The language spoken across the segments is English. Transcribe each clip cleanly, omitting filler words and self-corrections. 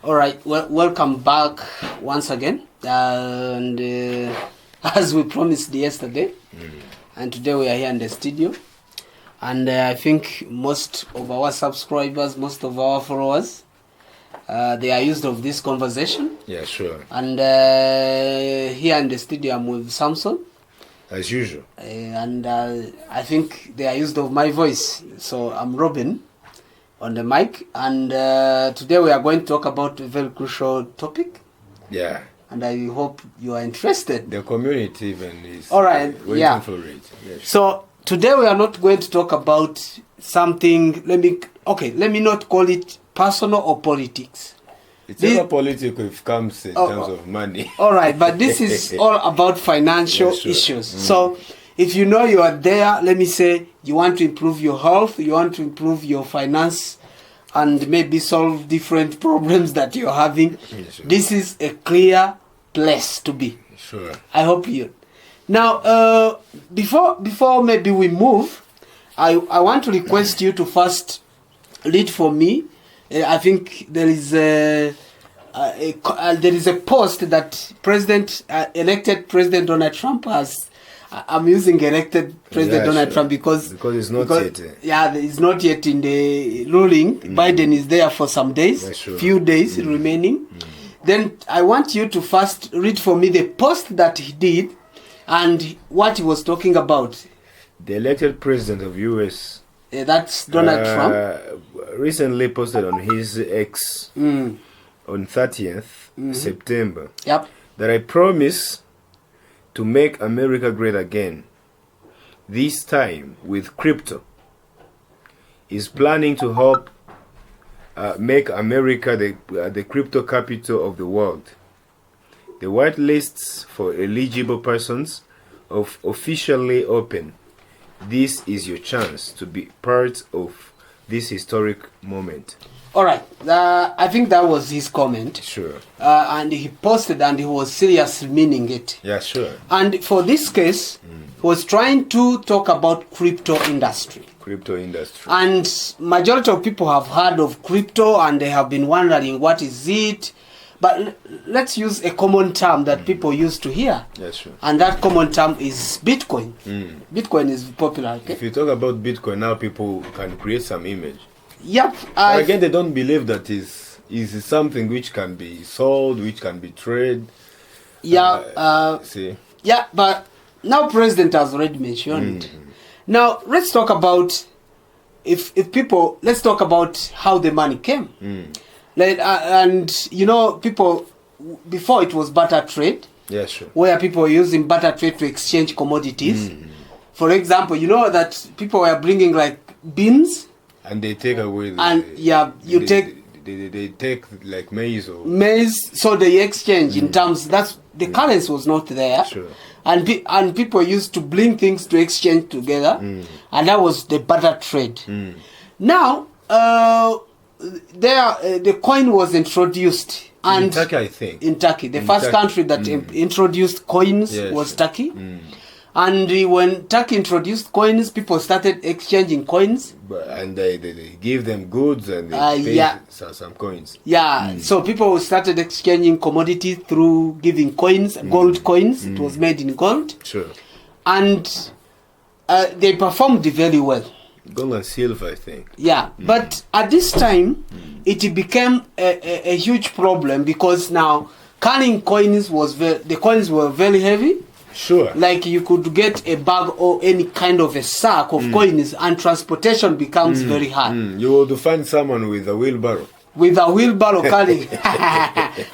All right, welcome back once again. As we promised yesterday, and today we are here in the studio. And I think most of our subscribers, most of our followers, they are used of this conversation. Yeah, sure. And here in the studio, I'm with Samson. As usual. And I think they are used of my voice. So I'm Robin on the mic. And today we are going to talk about a very crucial topic. Yeah. And I hope you are interested. The community even is all right, waiting for it. Yeah, sure. So today we are not going to talk about something, let me not call it personal or politics. It's never political if it comes in terms of money. All right, but this is all about financial issues. So if you know you are there, let me say you want to improve your health, you want to improve your finance, and maybe solve different problems that you're having, this is a clear place to be. Sure. I hope you. Now, before maybe we move, I want to request you to first read for me. I think there is a post that elected President Donald Trump has. I'm using elected President Donald Trump because it's not yet. Yeah, it's not yet in the ruling. Biden is there for some days, few days remaining. Then I want you to first read for me the post that he did and what he was talking about. The elected president of U.S. That's Donald Trump. Recently posted on his X on 30th September that I promise to make America great again, this time with crypto. He's planning to help make America the crypto capital of the world. The white lists for eligible persons of officially open. This is your chance to be part of this historic moment. All right. I think that was his comment. Sure. And he posted and he was seriously meaning it. Yeah, sure. And for this case, he was trying to talk about crypto industry. Crypto industry. And majority of people have heard of crypto and they have been wondering what is it. But let's use a common term that people used to hear. Yeah, sure. And that common term is Bitcoin. Bitcoin is popular. Okay? If you talk about Bitcoin now, people can create some image. Yep. Again, they don't believe that is something which can be sold, which can be traded. Yeah. See. Yeah, but now President has already mentioned. Now let's talk about let's talk about how the money came. And you know, people before it was barter trade. Yeah, sure. Where people were using barter trade to exchange commodities. For example, you know that people were bringing like beans. And they take away. They take like maize or maize. So they exchange in terms. That's the currency was not there. Sure. And people used to bring things to exchange together, and that was the barter trade. Now, the coin was introduced. And in Turkey, I think. In Turkey, the first country that introduced coins was Turkey. And when Turkey introduced coins, people started exchanging coins. And they give them goods and they pay some coins. Yeah, so people started exchanging commodities through giving coins, gold coins. It was made in gold. Sure. And they performed very well. Gold and silver, I think. Yeah, but at this time, it became a huge problem because now carrying coins the coins were very heavy. Sure. Like you could get a bag or any kind of a sack of coins and transportation becomes very hard. You would find someone with a wheelbarrow. With a wheelbarrow carrying.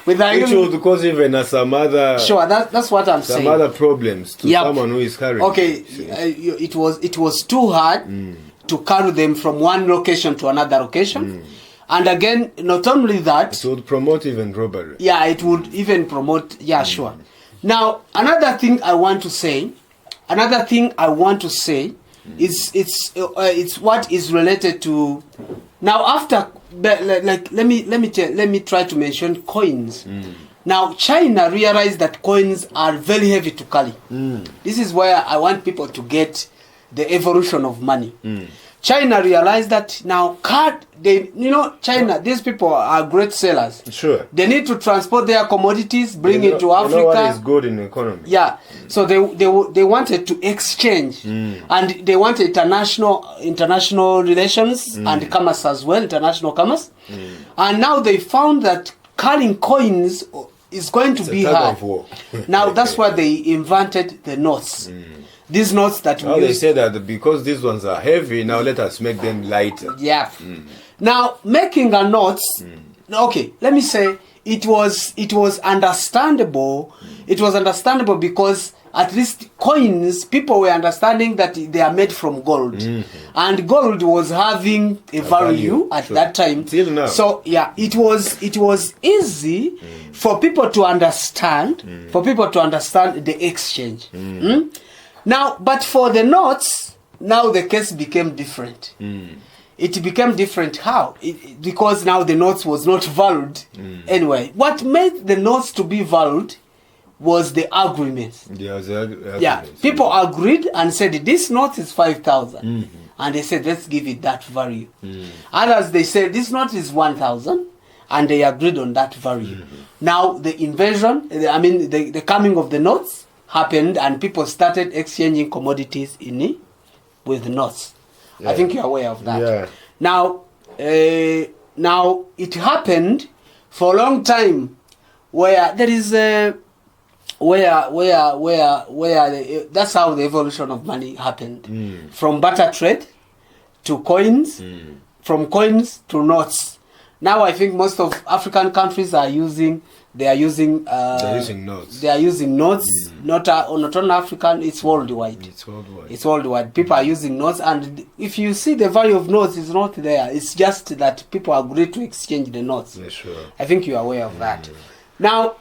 Which would cause even some other... Sure, that's what I'm saying. Some other problems to someone who is carrying. Okay, it was too hard to carry them from one location to another location. And again, not only that... It would promote even robbery. Yeah, it would even promote... Yeah, sure. Now, another thing I want to say is it's what is related to now after like let me try to mention coins. Now China realized that coins are very heavy to carry. This is where I want people to get the evolution of money. China realized that now China, these people are great sellers. Sure. They need to transport their commodities, bring it to Africa. You know what is good in the economy. Yeah. So they wanted to exchange, and they wanted international relations and commerce as well, international commerce. And now they found that carrying coins is going to be hard. Now that's why they invented the notes. These notes that we they say that because these ones are heavy, now let us make them lighter. Yeah. Now making a notes, okay, let me say it was understandable. It was understandable because at least coins, people were understanding that they are made from gold, and gold was having a value at that time. Till now. So yeah, it was easy for people to understand, the exchange. Now, but for the notes, now the case became different. It became different. How? Because now the notes was not valued. Anyway, what made the notes to be valued was the agreement. Yeah, people agreed and said this note is 5,000, and they said let's give it that value. Others they said this note is 1,000, and they agreed on that value. Now the invention, the coming of the notes happened, and people started exchanging commodities with notes. I think you're aware of that. Yeah. Now it happened for a long time, where there is that's how the evolution of money happened. From barter trade to coins, from coins to notes. Now I think most of African countries are using notes. They are using notes. Not only African, it's worldwide. It's worldwide. People are using notes, and if you see the value of notes is not there. It's just that people agree to exchange the notes. Yeah, sure. I think you are aware of that. Now,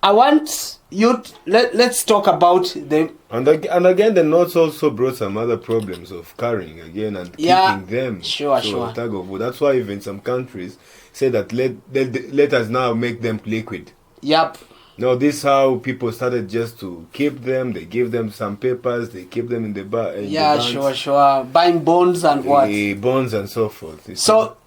I want you let's talk about the... And again, the notes also brought some other problems of carrying again and keeping them. Sure. Tug of war. That's why even some countries say that let us now make them liquid. Yep. No, this is how people started just to keep them. They give them some papers. They keep them in the sure. Buying bonds and what? Bonds and so forth. So...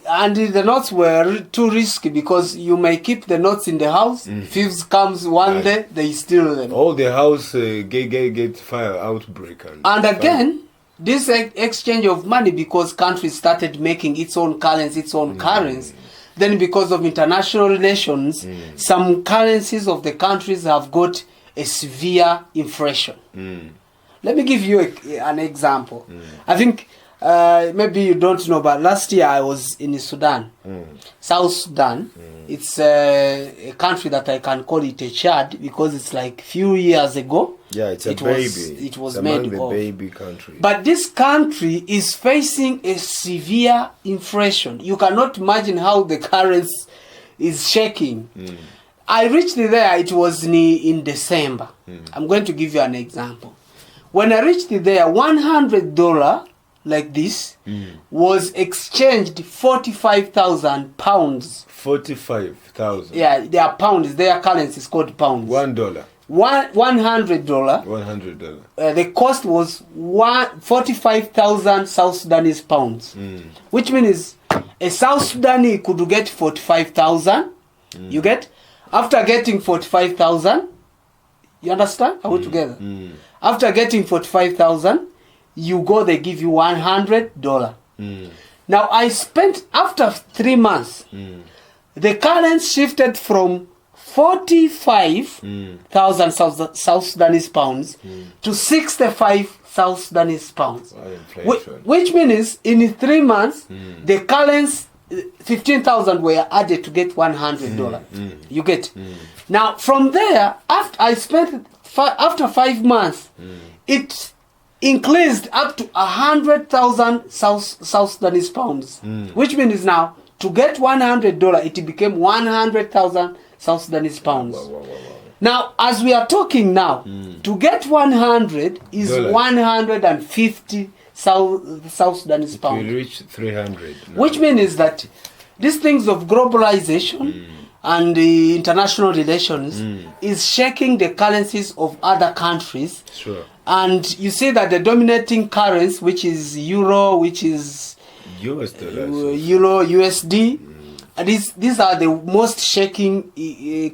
And the notes were too risky because you may keep the notes in the house. Thieves comes one day, they steal them. All the house get fire outbreak. And again, this exchange of money, because countries started making its own currency, then because of international relations, some currencies of the countries have got a severe inflation. Let me give you an example. I think... maybe you don't know, but last year I was in Sudan, South Sudan. It's a country that I can call it a Chad because it's like few years ago. Yeah, it was made the baby country. But this country is facing a severe inflation. You cannot imagine how the currency is shaking. I reached there, it was in December. I'm going to give you an example. When I reached there, $100 like this was exchanged 45,000 pounds. 45,000. Yeah, they are pounds. Their currency is called pounds. $1. $100. The cost was 45,000 South Sudanese pounds, which means a South Sudanese could get 45,000. You get, after getting 45,000, you understand? Are we together? After getting 45,000. You go, they give you $100. Now I spent, after 3 months, the currency shifted from 45,000 South Sudanese pounds to 65 South Sudanese pounds. Which means in 3 months, the currency 15,000 were added to get $100. You get. Now from there, after I spent after 5 months, it increased up to 100,000 South Sudanese pounds, which means now to get $100, it became 100,000 South Sudanese pounds. Wow. Now, as we are talking now, to get 100 is $150 South Sudanese pounds. We reach 300. Now. Which means that these things of globalization and the international relations is shaking the currencies of other countries. Sure. And you see that the dominating currency, which is euro, which is US dollars, euro, USD, these are the most shaking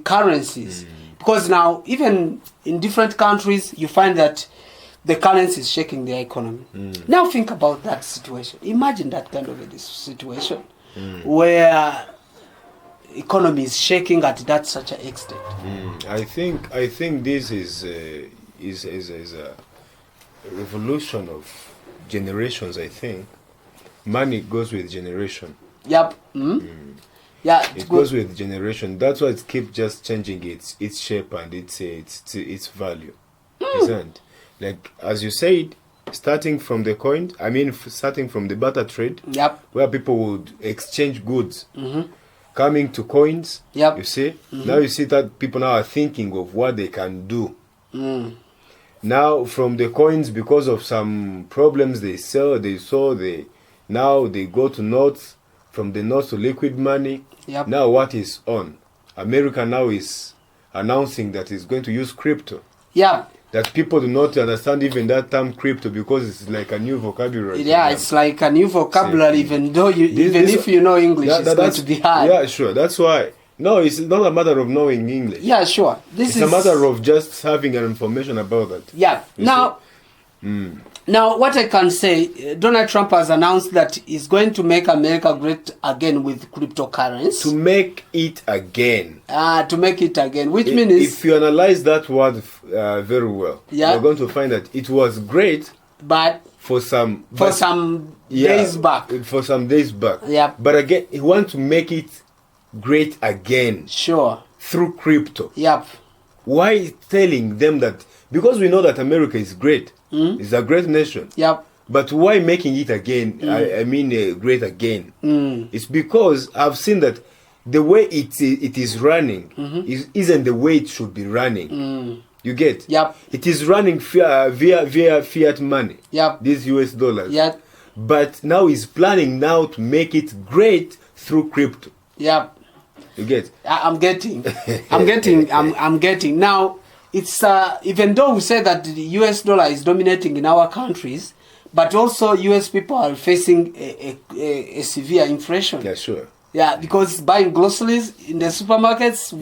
currencies. Because now, even in different countries, you find that the currency is shaking their economy. Now think about that situation. Imagine that kind of a situation where economy is shaking at that such an extent. I think this is a revolution of generations. I think money goes with generation. Yep. Yeah, it goes with generation. That's why it keeps just changing its shape and its value. Isn't like as you said, starting from the coin. I mean, starting from the barter trade. Yep. Where people would exchange goods. Coming to coins. Yep. You see. Now you see that people now are thinking of what they can do. Now from the coins, because of some problems now they go to notes. From the notes to liquid money. Yep. Now what is on? America now is announcing that it's going to use crypto. Yeah. That people do not understand even that term crypto because it's like a new vocabulary. Yeah, it's like a new vocabulary, even though if you know English, it's going to be hard. Yeah, sure. That's why. No, it's not a matter of knowing English. Yeah, sure. It's a matter of just having an information about that. Yeah. Now, what I can say, Donald Trump has announced that he's going to make America great again with cryptocurrency. To make it again. To make it again, which means... If you analyze that word very well, you're going to find that it was great, but for some days back. For some days back. Yeah. But again, he wants to make it great again. Sure. Through crypto. Yep. Why telling them that? Because we know that America is great. It's a great nation. Yep. But why making it again? I mean, great again. It's because I've seen that the way it is running isn't the way it should be running. You get? Yep. It is running via fiat money. Yep. These US dollars. Yep. But now he's planning now to make it great through crypto. Yep. You get? I'm getting. Now, it's even though we say that the US dollar is dominating in our countries, but also US people are facing a severe inflation. Yeah, sure. Yeah, because buying groceries in the supermarkets,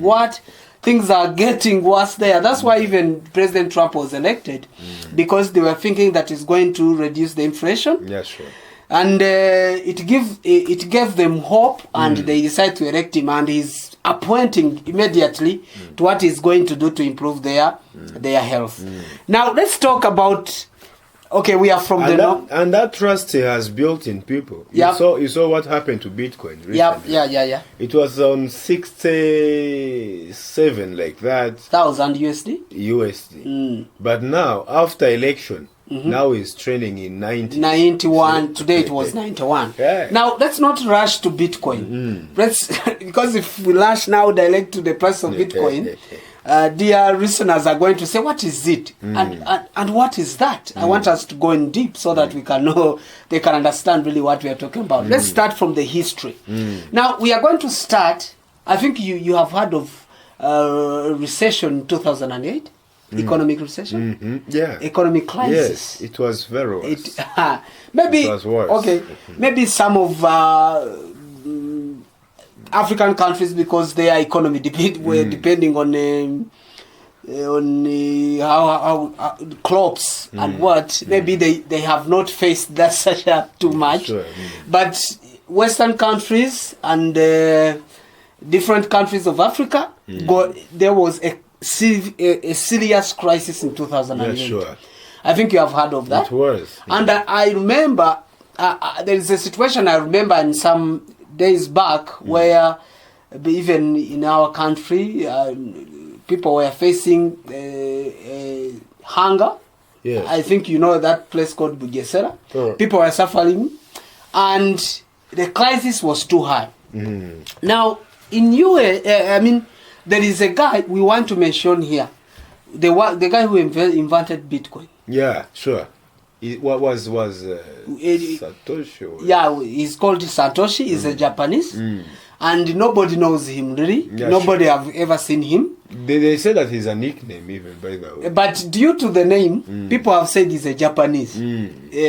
things are getting worse there. That's why even President Trump was elected, because they were thinking that it's going to reduce the inflation. Yeah, sure. And it gave them hope, and they decided to elect him, and he's appointing immediately to what he's going to do to improve their health. Now let's talk about. Okay, we are from and that trust he has built in people. Yep. You saw what happened to Bitcoin recently. Yeah. It was on 67 like that. 1,000 USD. But now after election. Now he's trending in 91. Today it was 91. Yeah. Now let's not rush to Bitcoin. Because if we rush now direct to the price of Bitcoin, dear listeners are going to say, what is it? And what is that? I want us to go in deep so that we can know, they can understand really what we are talking about. Let's start from the history. Now we are going to start, I think you have heard of recession in 2008. Economic recession, economic crisis. Yes, it was very worse. Maybe it was worse. Okay, maybe some of African countries, because their economy were depending on how crops and what. Maybe they have not faced that such too much. Sure. But Western countries and different countries of Africa, there was a serious crisis in 2008. Yeah, sure. I think you have heard of that. It was. And I remember, there is a situation I remember in some days back where even in our country, people were facing hunger. Yes. I think you know that place called Bugesera. Sure. People were suffering, and the crisis was too high. Now, in there is a guy we want to mention here, the guy who invented Bitcoin. Yeah, sure. What was Satoshi? Yeah, he's called Satoshi. He's a Japanese, and nobody knows him really. Yeah, nobody have ever seen him. They say that he's a nickname even, by the way. But due to the name, people have said he's a Japanese.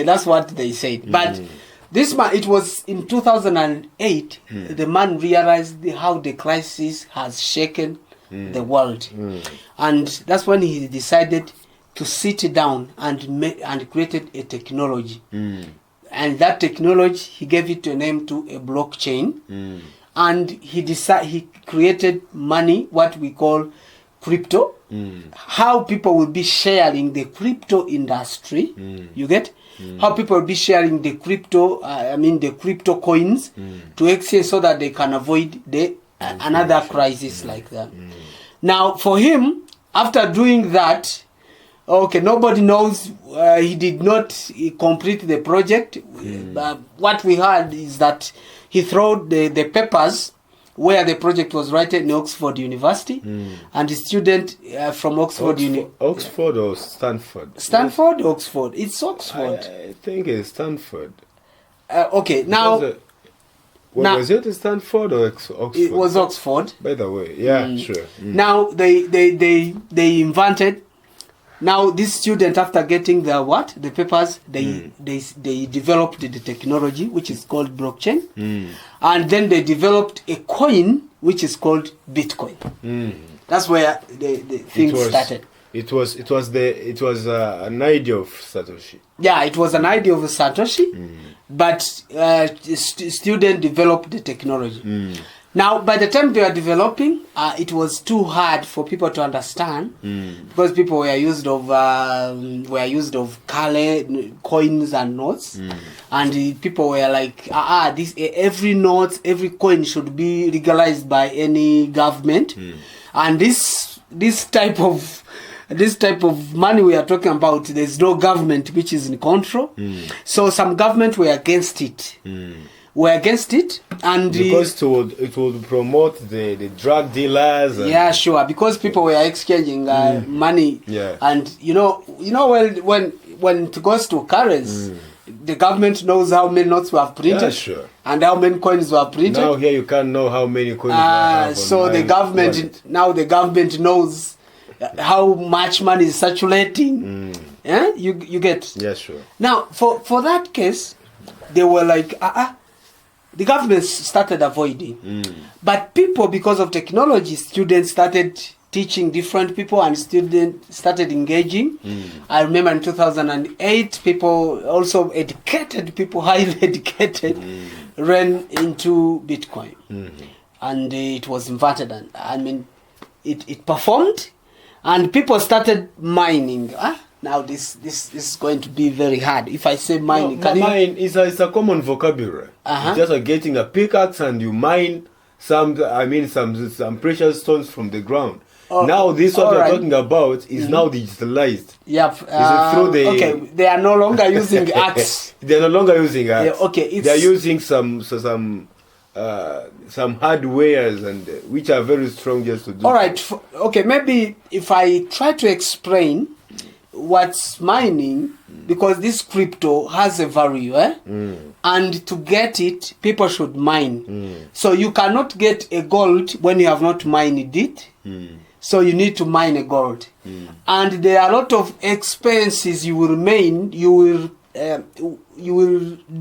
That's what they said. But this man, it was in 2008, the man realized how the crisis has shaken the world. And that's when he decided to sit down and created a technology. And that technology, he gave it a name to a blockchain. And he created money, what we call crypto. How people will be sharing the crypto industry. You get? How people will be sharing the crypto, the crypto coins to exchange so that they can avoid another crisis like that. Now, for him, after doing that, nobody knows, he did not complete the project. What we heard is that he threw the papers where the project was written in Oxford University, and the student from Oxford Oxford or Stanford? Stanford, Oxford. It's Oxford. I think it's Stanford. Now... was it Stanford or Oxford? It was Oxford. By the way, yeah, sure. Now, they invented... Now, this student, after getting the papers, they developed the technology, which is called blockchain. And then they developed a coin, which is called Bitcoin. That's where the thing started. It was an idea of Satoshi. Yeah, it was an idea of Satoshi, but student developed the technology. Now, by the time they were developing, it was too hard for people to understand because people were used of coins and notes, and people were like, every note, every coin should be legalized by any government, and this type of money we are talking about, there's no government which is in control, so some government were against it. And because it would promote the drug dealers. Yeah, sure. Because people were exchanging money. Yeah. And when it goes to currency, the government knows how many notes were printed. Yeah, sure. And how many coins were printed. Now here you can't know how many coins. The government knows how much money is circulating. Yeah, you get. Yeah, sure. Now for that case, they were like, the government started avoiding. But people, because of technology, students started teaching different people and students started engaging. I remember in 2008, people, also educated people, highly educated, ran into Bitcoin. And it was invented. And it performed and people started mining. Now this is going to be very hard. If I say mining, mine is a common vocabulary. It's just like getting a pickaxe and you mine some precious stones from the ground. Now this what we're talking about is now digitalized. Yep. They are no longer using axe. They're no longer using axe. Yeah, they're using some hardwares and which are very strong just to do. All right. Maybe if I try to explain what's mining, because this crypto has a value, and to get it, people should mine. So you cannot get a gold when you have not mined it. So you need to mine a gold, and there are a lot of expenses you will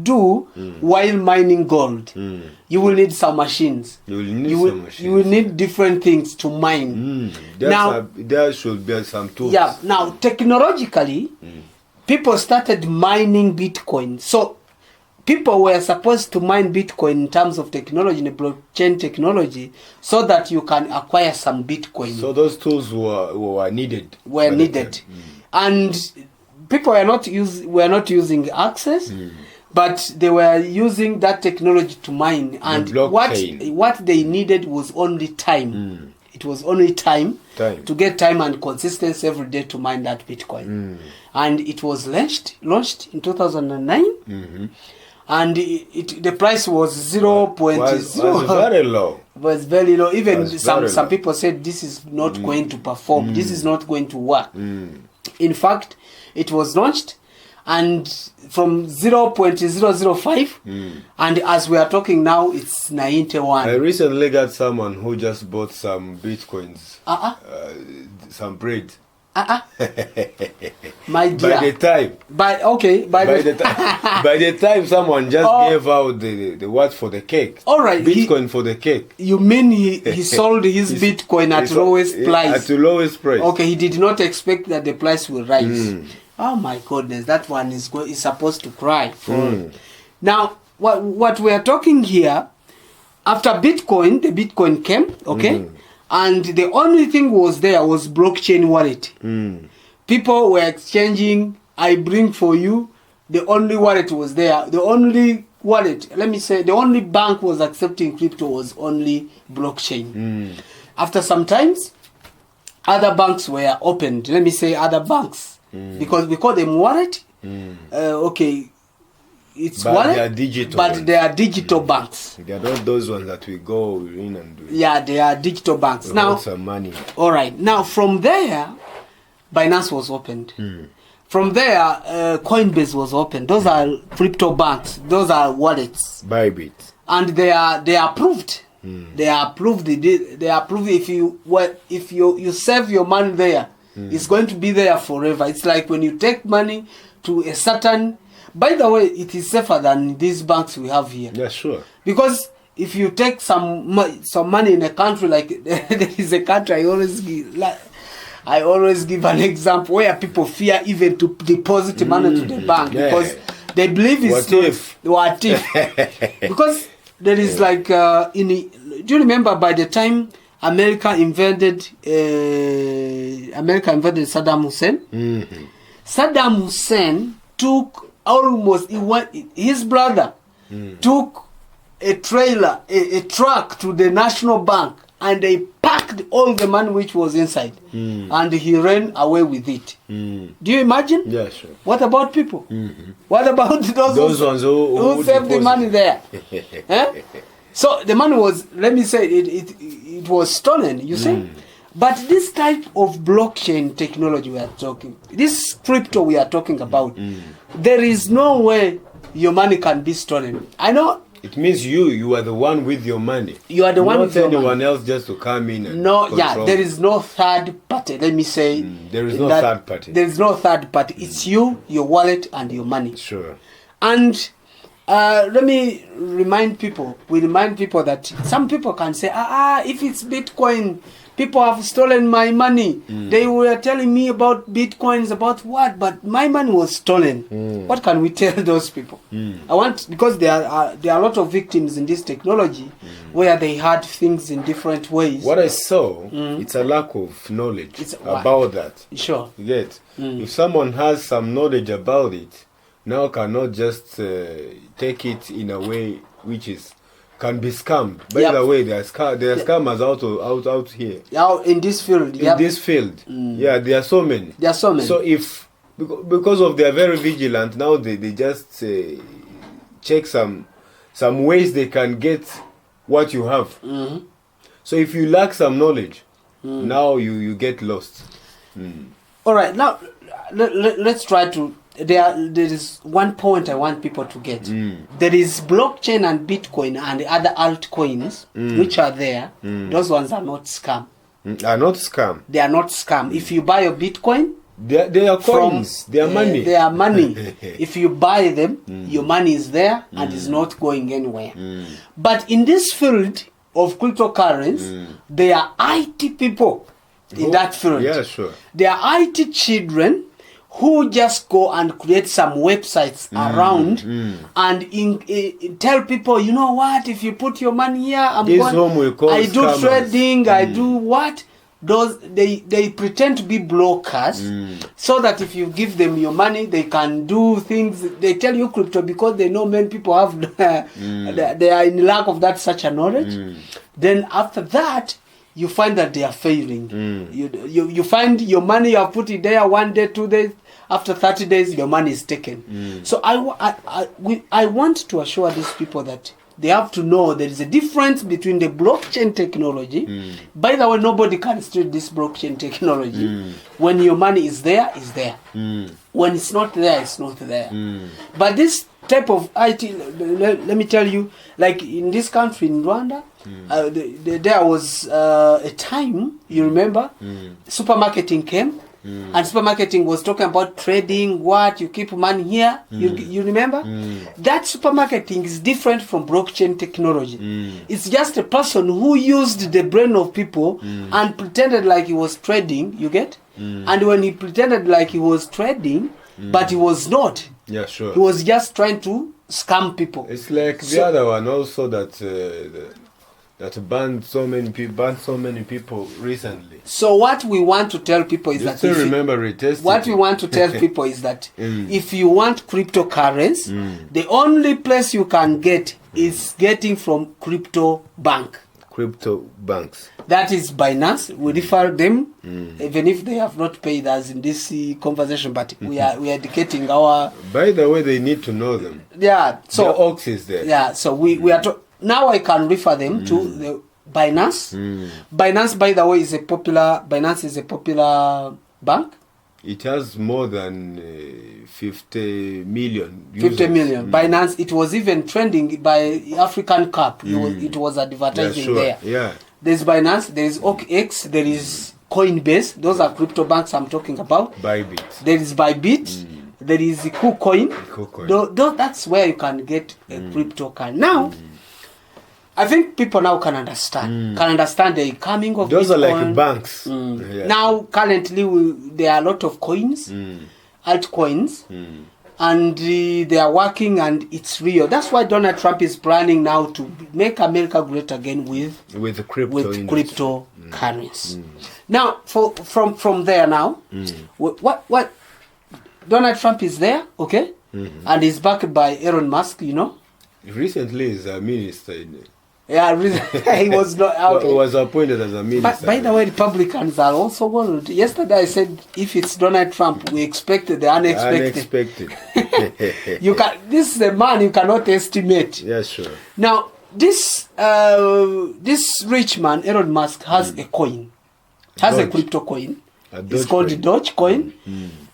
do while mining gold. You will need some machines. You will need different things to mine. There should be some tools. Yeah. Now, technologically, people started mining Bitcoin. So people were supposed to mine Bitcoin in terms of technology, the blockchain technology, so that you can acquire some Bitcoin. So those tools were needed. And people were not using access, but they were using that technology to mine. And what they needed was only time. It was only time to get time and consistency every day to mine that Bitcoin. And it was launched in 2009. And the price was 0.0. Was very low. Was very low. Even some people said this is not going to perform. This is not going to work. In fact, it was launched, and from 0.005, and as we are talking now, it's 91. I recently got someone who just bought some bitcoins, some bread. My dear. By the time someone just gave out the what for the cake. All right, Bitcoin for the cake. You mean he sold his Bitcoin at lowest price? At the lowest price. Okay, he did not expect that the price will rise. Oh my goodness, that one is supposed to cry. Now, what we are talking here, after Bitcoin, the Bitcoin came, okay? And the only thing was there was blockchain wallet. People were exchanging, I bring for you. The only wallet was there. The only wallet, let me say, the only bank was accepting crypto was only blockchain. After some times, other banks were opened. Let me say other banks. Because we call them wallet. Okay. It's but wallet, they are digital but ones. they are digital banks. They are not those ones that we go in and do. Yeah, they are digital banks. We now, some money. All right. Now, from there, Binance was opened. From there, Coinbase was opened. Those are crypto banks. Those are wallets. Bybit. And they are approved. They are approved. They are approved. If you save your money there, it's going to be there forever. It's like when you take money to a certain. By the way, it is safer than these banks we have here. Yeah, sure. Because if you take some money in a country like there is a country I always give an example where people fear even to deposit money to the bank because they believe it's what if because there is like do you remember by the time America invaded Saddam Hussein? Saddam Hussein took his brother took a trailer, a truck to the National Bank, and they packed all the money which was inside, and he ran away with it. Do you imagine? Yeah, sure. What about people? What about those ones who saved the money there? So the money was, let me say, it was stolen, you see? But this type of blockchain technology we are talking, this crypto we are talking about, there is no way your money can be stolen. I know. It means you are the one with your money. You are the one with your money. Not anyone else just to come in and control. There is no third party. Let me say. There is no third party. There is no third party. It's you, your wallet, and your money. Sure. And let me remind people. We remind people that some people can say, if it's Bitcoin, people have stolen my money. They were telling me about Bitcoins, about what? But my money was stolen. What can we tell those people? Because there are a lot of victims in this technology where they had things in different ways. What I saw, it's a lack of knowledge about that. Sure. You get? If someone has some knowledge about it, now cannot just take it in a way which is can be scammed. By the way, there are scammers out here. In this field. In this field. Yeah, there are so many. There are so many. So if, because of they are very vigilant, now they just check some ways they can get what you have. So if you lack some knowledge, now you get lost. All right, now let's try to. There is one point I want people to get. There is blockchain and Bitcoin and other altcoins which are there. Those ones are not scam. Are not scam. They are not scam. If you buy a Bitcoin, they are coins. They are money. They are money. If you buy them, your money is there and is not going anywhere. But in this field of cryptocurrency, there are IT people in that field. Yeah, sure. There are IT children who just go and create some websites around and tell people, you know what, if you put your money here, I do scammers. trading, I do what? Those they pretend to be brokers so that if you give them your money, they can do things. They tell you crypto because they know many people have they are in lack of that such a knowledge. Then after that, you find that they are failing. You find your money, you have put it there 1 day, 2 days. After 30 days, your money is taken. So I want to assure these people that they have to know there is a difference between the blockchain technology. By the way, nobody can steal this blockchain technology. When your money is there, it's there. When it's not there, it's not there. But this type of IT, let me tell you, like in this country, in Rwanda, there was a time, you remember, supermarketing came. And supermarketing was talking about trading, what you keep money here. You remember? That supermarketing is different from blockchain technology. It's just a person who used the brain of people and pretended like he was trading. You get? And when he pretended like he was trading, but he was not. Yeah, sure. He was just trying to scam people. It's like the other one also that banned so many people recently. So what we want to tell people is that what we want to tell people is that if you want cryptocurrency, the only place you can get is getting from crypto banks. That is Binance. We refer them, even if they have not paid us in this conversation, but we are educating our. By the way, they need to know them. Yeah. So the Ox is there. Yeah. So we are. Now I can refer them to the Binance. Binance, by the way, is a popular bank. It has more than 50 million users. 50 million. Binance, it was even trending by African Cup. It was advertising there. Yeah. There's Binance, there is OKX, there is Coinbase. Those are crypto banks I'm talking about. Bybit. There is Bybit. There is KuCoin. That's where you can get a crypto coin. Now, I think people now can understand the coming of those Bitcoin. Are like banks. Yeah. Now, currently, there are a lot of coins, altcoins, and they are working, and it's real. That's why Donald Trump is planning now to make America great again with cryptocurrency. Now, from there now, what Donald Trump is there, okay, and he's backed by Elon Musk, you know. Recently, he's a minister. Yeah, he was not. Okay. Was appointed as a minister. But by the way, Republicans are also worried. Yesterday, I said if it's Donald Trump, we expect the unexpected. This is a man you cannot estimate. Yeah, sure. Now, this rich man, Elon Musk, has a coin, a crypto coin. It's called Dogecoin.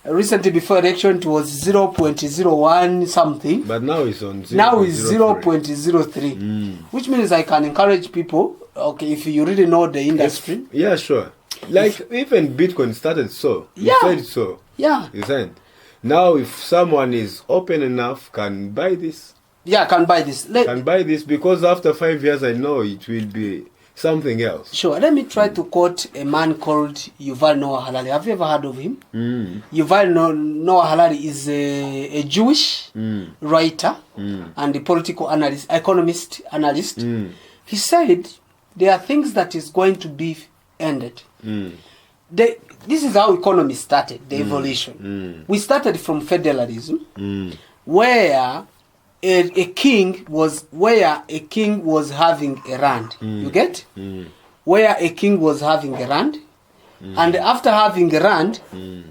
Recently, before election, it was 0.01 something. But now it's on 0.03. Now it's 0.03, which means I can encourage people. Okay, if you really know the industry. Yeah, sure. Like even Bitcoin started so. You said so. Yeah. You said. Now, if someone is open enough, can buy this. Yeah, can buy this. Can buy this because after 5 years, I know it will be something else. Sure. Let me try to quote a man called Yuval Noah Harari. Have you ever heard of him? Yuval Noah Harari is a Jewish writer and a political analyst, economist analyst. He said there are things that is going to be ended. This is how economy started, the evolution. We started from federalism, where a king was having a land. You get? Where a king was having a land, and after having a land,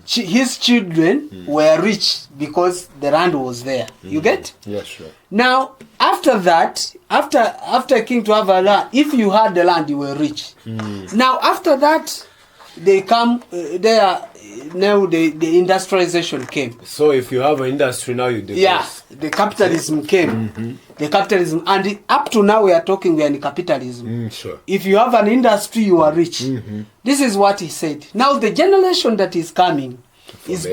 his children were rich because the land was there. You get? Yeah, sure. Now, after that, after a king to have a land, if you had the land, you were rich. Now, after that, they come now the industrialization came. So if you have an industry now, you do. Yeah, the capitalism came. The capitalism, and up to now we are in capitalism. Sure. If you have an industry, you are rich. This is what he said. Now the generation that is coming is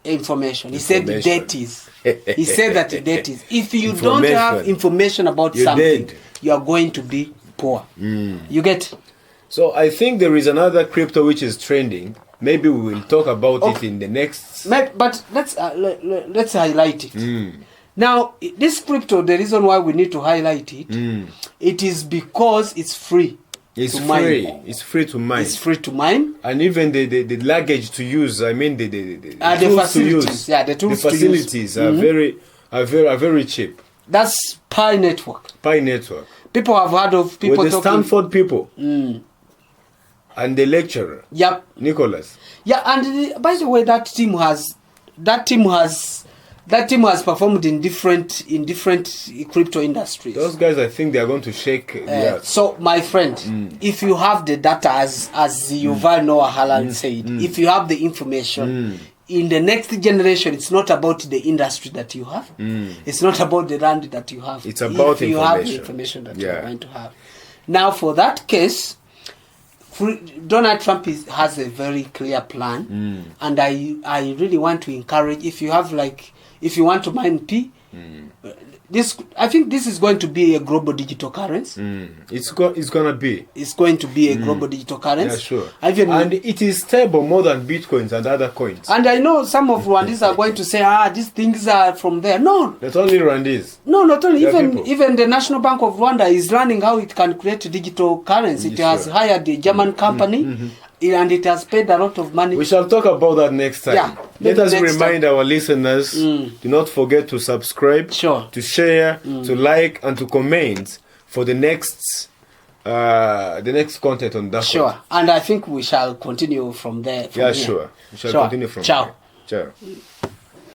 information. He said debt is. He said that debt is. If you don't have information about something, you are going to be poor. You get? So I think there is another crypto which is trending. Maybe we will talk about it in the next. But let's highlight it. Now, this crypto, the reason why we need to highlight it, it is because it's free. It's free. It's free to mine. It's free to mine. And even the luggage to use. I mean the tools to use. Yeah, the tools to use. The facilities are very cheap. That's Pi Network. Pi Network. People have heard of people with the Stanford people. And the lecturer. Yep. Nicholas. Yeah, and by the way, that team has That team has performed in different crypto industries. Those guys, I think they are going to shake. So, my friend, if you have the data, as Yuval Noah Harari said, if you have the information, in the next generation, it's not about the industry that you have. It's not about the land that you have. It's about if you have the information that you're going to have. Now, for that case, Donald Trump has a very clear plan, and I really want to encourage, if you want to mine P, I think this is going to be a global digital currency. It's going to be. It's going to be a global digital currency. Yeah, sure. And it is stable more than Bitcoins and other coins. And I know some of Rwandese are going to say, these things are from there. No. Not only Rwandese. No, not only. Even the National Bank of Rwanda is learning how it can create a digital currency. It has hired a German company. And it has paid a lot of money. We shall talk about that next time. Yeah, let us remind our listeners, do not forget to subscribe, to share, to like, and to comment for the next content on that. Sure, and I think we shall continue from there. Sure. We shall continue from there. Ciao. Ciao.